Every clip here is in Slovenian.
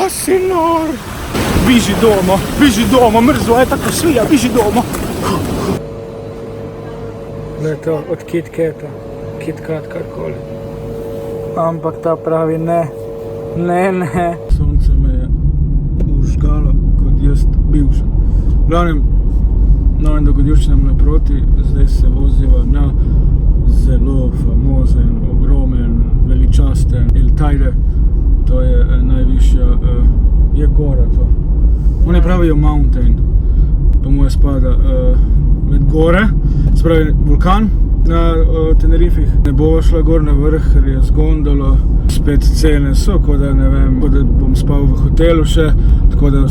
si nor. Biži doma, mrzlo je tako svija, biži doma. Da je to od KitKata, KitKat karkoli. Ampak ta pravi ne. Sonce me je užgalo kot jaz bivša. V glavnem, novim dogodivščinam naproti, zdaj se voziva na zelo famozen, ogromen, veličasten El Teide. To je najvišja, je gora to. Oni pravijo mountain, po moje spada med gore, se pravi vulkan na Tenerifih. Ne bova šla gor na vrh, ker je z gondolo, spet cene so, kot da ne vem, kot da bom spal v hotelu še, tako da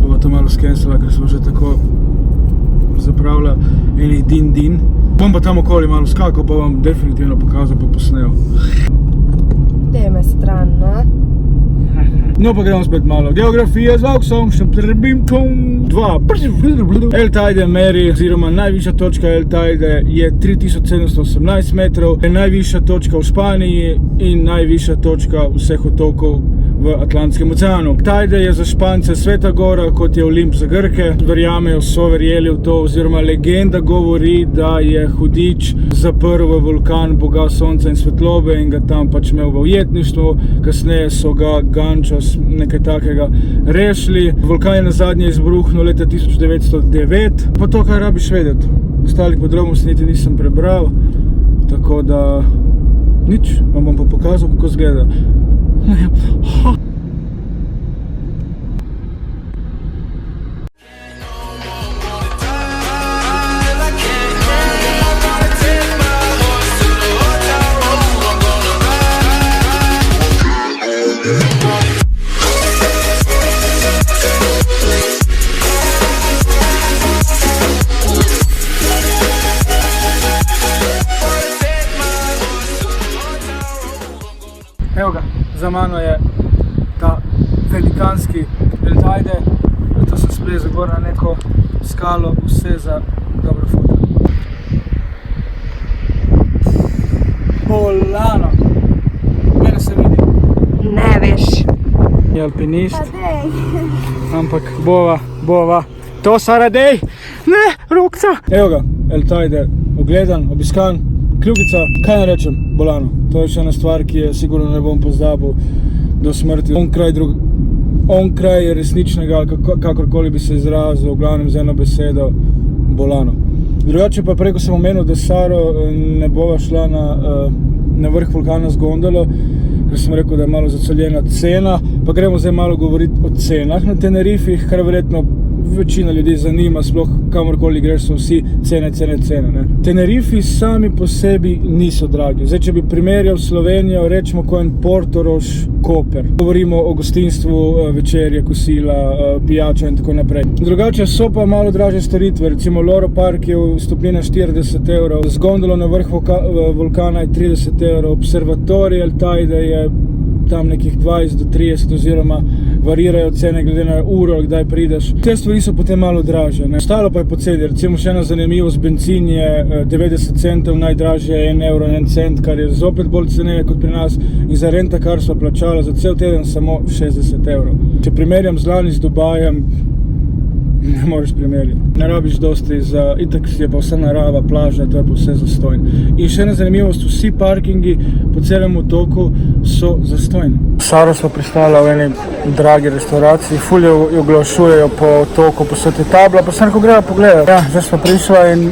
bova to malo skensila, ker smo že tako zapravila enih din. Bom pa tam okoli malo skakal, pa vam definitivno pokazal, pa posnel. Teme stran, no? No pa gremo spet malo. Geografija z Vauxom, El Teide meri, oziroma najvišja točka El Teide je 3718 metrov, je najvišja točka v Španiji in najvišja točka vseh otokov v Atlantskem oceanu. Teide je za Špance sveta gora, kot je Olimp za Grke. Verjamejo, so verjeli v to, oziroma legenda govori, da je hudič zaprl v vulkan boga sonca in svetlobe in ga tam pač imel v ujetništvu. Kasneje so ga Gančos, nekaj takega, rešili. Vulkan je nazadnje izbruhnil leta 1909. Pa to, kaj rabiš vedeti. Ostalih podrobnosti niti nisem prebral, tako da nič, vam bom pa pokazal, kako izgleda. Evo ga, za mano je ta velikanski El Teide. To sem splezal gor na neko skalo, vse za dobro foto. Bolano! Mene se vidi. Ne veš. Je alpinist. Adej. Ampak bova. To Sara, dej! Ne, rokca! Evo ga, El Teide, ogledan, obiskan. Kljukica, kaj ne rečem, bolano. To je še ena stvar, ki je sigurno ne bom pozabil do smrti. Onkraj resničnega, ali kakorkoli bi se izrazil, v glavnem z eno besedo, bolano. Drugače pa preko sem omenil, da Saro ne bova šla na vrh vulkana z gondolo, ker sem rekel, da je malo zaceljena cena. Pa gremo zdaj malo govoriti o cenah na Tenerifih, kar verjetno večina ljudi zanima, sploh kamorkoli greš, so vsi cene. Ne? Tenerifi sami po sebi niso dragi. Zdaj, če bi primerjal Slovenijo, rečemo ko en Portorož, Koper. Govorimo o gostinstvu, večerje, kosila, pijača in tako naprej. Drugače so pa malo dražje storitve, recimo Loro Park je vstopnina 40 €, z gondolo na vrh vulkana je 30 €, observatorij El Teide je tam nekih 20 do 30, oziroma varirajo cene glede na uro, kdaj prideš. Te stvari so potem malo dražje, ne? Ostalo pa je poceni. Recimo še ena zanimivost, benzin je 90 centov, najdražje je 1 €, kar je zopet bolj ceneje kot pri nas. In za rentakar sva plačala za cel teden samo 60 €. Če primerjam z lani z Dubajem, ne moreš primerjati. Ne rabiš dosti za, itak je pa vsa narava, plaža, to je pa vse zastojno. In še ena zanimivost, vsi parkingi po celem otoku so zastojni. Saro smo pristala v eni dragi restauraciji, ful jo oglašujejo po otoku, po vse te tabla, pa sem rekel, greva pogledati. Ja, zdaj smo prišla in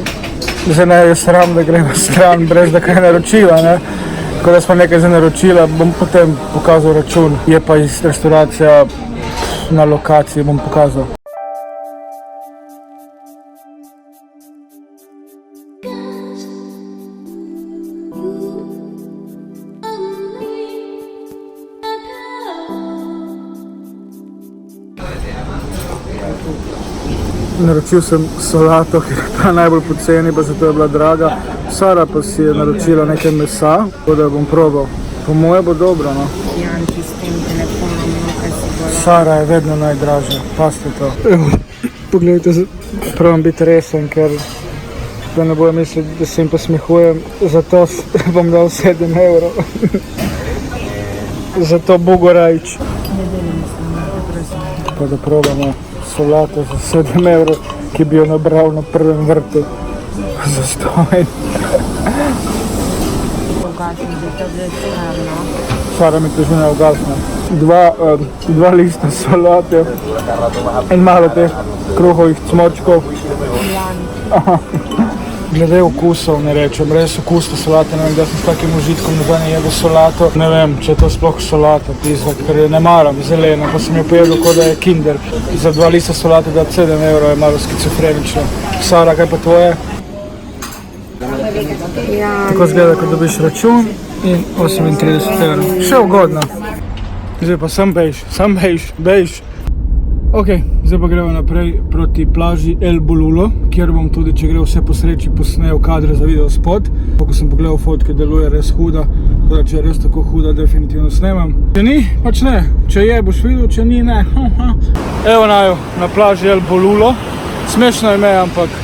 zdaj ne je sram, da greva stran, brez da kaj naročiva, ne. Ko da smo nekaj za naročila, bom potem pokazal račun. Je pa iz restauracija na lokaciji, bom pokazal. Naročil sem solato, ki je ta najbolj poceni, pa zato je bila draga. Sara pa si je naročila nekaj mesa, tako da bom probal. Po moje bo dobro, no. Janči s tem telefonom, kaj si bolj. Sara je vedno najdražja, pazite to. Evo, poglejte, probam biti resen, ker da ne bojo misliti, da se jim posmehujem. Zato bom dal 7 €. Zato Bugorajč. Ne delim s Pa da probamo solato za 7 evrov, ki bi jo nabral na prvem vrtu. Zastojn. Ugasim, da to je stvarno. Sara mi to že ne ugasne. Dva lista solate in malo teh kruhovih cmočkov. Glede okusov ne rečem, res okusne solate, ne vem, da sem s takim užitkom nazaj ne jedel solato. Ne vem, če je to sploh solata, pizda, ker ne maram zeleno, pa sem jo pojedel, kot da je kinder. Za 2 lista solate dati 7 evrov je malo skizofrenično. Sara, kaj pa tvoje? Ja, Tako zgleda, ko dobiš račun in 38 evrov. Še ugodno. Zdaj pa sem bejš. Ok, zdaj pa gremo naprej proti plaži El Bolulo, kjer bom tudi, če gre vse po sreči, posnel kadre za video spot. Ko sem pogledal fotke, deluje res huda, tako da če je res tako huda, definitivno snemam. Če ni, pač ne. Če je, boš videl, če ni, ne. Evo naju, na plaži El Bolulo. Smešno ime, ampak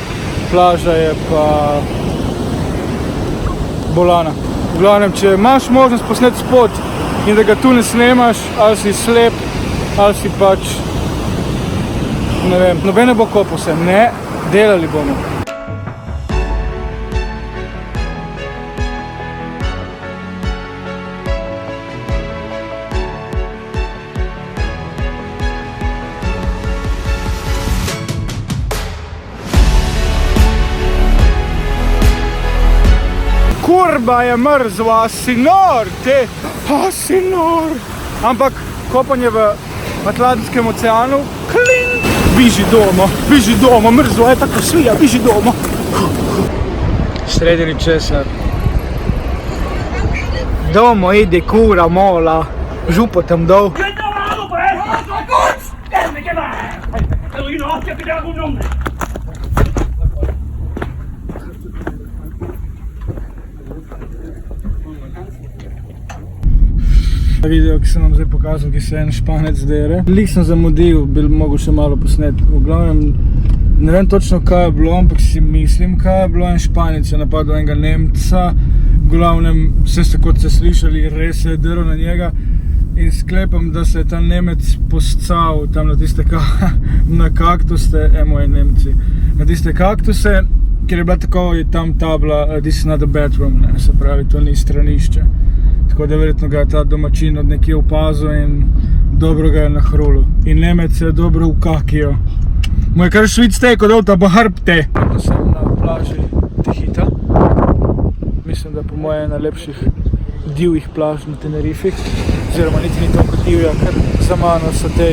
plaža je pa bolana. V glavnem, če imaš možnost posneti spot in da ga tu ne snemaš, ali si slep, ali si pač, ne vem, nobene bo kopal se, ne, delali bomo. Kurba je mrzla, si nor, si nor. Ampak kopanje v Atlantskem oceanu, klin, biži doma, mrzlo je tako svija, biži doma. Sredini česar. Domo ide kura mola, župo tam dol. Video, ki sem vam zdaj pokazal, ki se en Španec dere. Lik sem zamudil, bi mogel še malo posneti. V glavnem, ne vem točno kaj je bilo, ampak si mislim kaj je bilo. En Španec je napadel enega Nemca. V glavnem, vse ste kot ste slišali, res se je drl na njega. In sklepam, da se je ta Nemec poscal tam na tiste na kaktuse, moji Nemci, na tiste kaktuse, ker je bila tako, je tam tabla, this is not a bathroom, ne, se pravi, to ni stranišče. Tako da verjetno ga je ta domačin od nekje opazil in dobro ga je nahrulil. In Nemec se je dobro ukakijo. Mu je kar švic teko dol ta bahrbte. Sem na plaži Tihita. Mislim, da po moje najlepših divjih plaž na Tenerifih. Oziroma niti ni toliko divja, ker za mano so te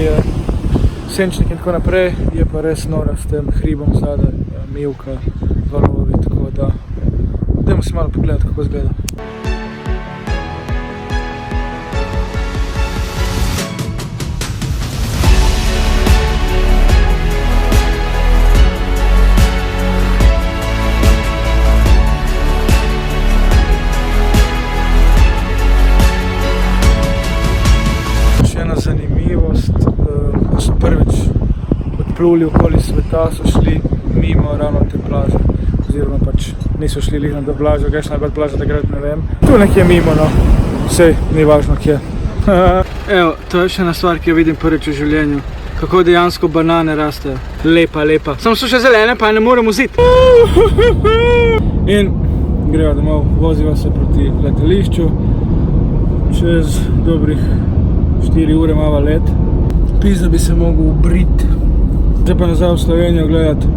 senčniki in tako naprej. Je pa res nora s tem hribom zadaj, mivka, valovi, tako da dajmo si malo pogledati, kako izgleda. Zanimivost, ko so prvič odpluli okoli sveta, so šli mimo ravno te plaže. Oziroma pač niso šli lih na to plažo, kakšna je bila plaža takrat, ne vem. Tu nekje mimo, no. Sej, ni važno kje. Evo, to je še ena stvar, ki jo vidim prvič v življenju. Kako dejansko banane rastejo. Lepa. Samo so še zelene, pa ne morem vzeti. In greva domov, voziva se proti letališču. Čez dobrih 4 ure imava let. Pizda bi se mogel ubrit. Zdaj pa nazaj v Slovenijo gledati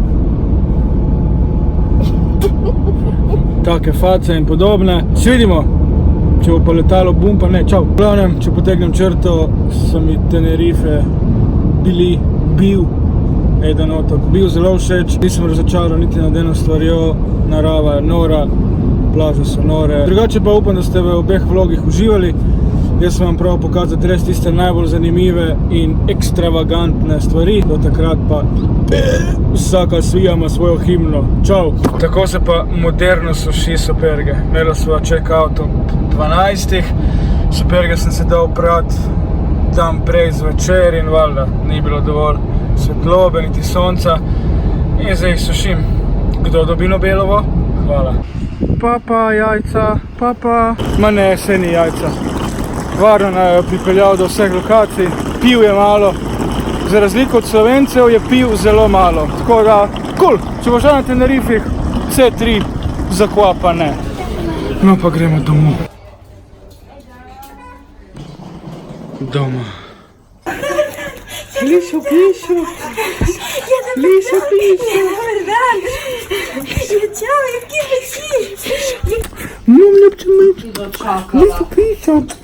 take face in podobne. Se vidimo, če bo pa letalo bum, pa ne, čau. V glavnem, če potegnem črto, so mi Tenerife bil eden otok. Bil zelo všeč, nisem razočaral niti nad eno stvarjo, narava je nora, plaže so nore. Drugače pa upam, da ste v obeh vlogih uživali. Jaz sem vam prav pokazati res tiste najbolj zanimive in ekstravagantne stvari. Do takrat pa vsaka svija ima svojo himno. Čau! Tako se pa moderno suši superge. Imela sva check-out ob 12. Superge sem se dal prat dan prej zvečer in valjda ni bilo dovolj svetlobe niti sonca. In zdaj jih sušim. Kdo dobi Nobelovo? Hvala. Papa, jajca, papa. Ma ne, se ni jajca. Varno naj jo pripeljal do vseh lokacij. pil je malo. Za razliko od Slovencev je pil zelo malo. Tako da, cool. Če boš na Tenerifih, vse 3 zakvapa ne. No pa gremo domov. Doma. Lišo, pišo. Lišo, pišo. Dobar dan. Ćao, jaki si? Mom, ljubče meč. Lišo, pišo.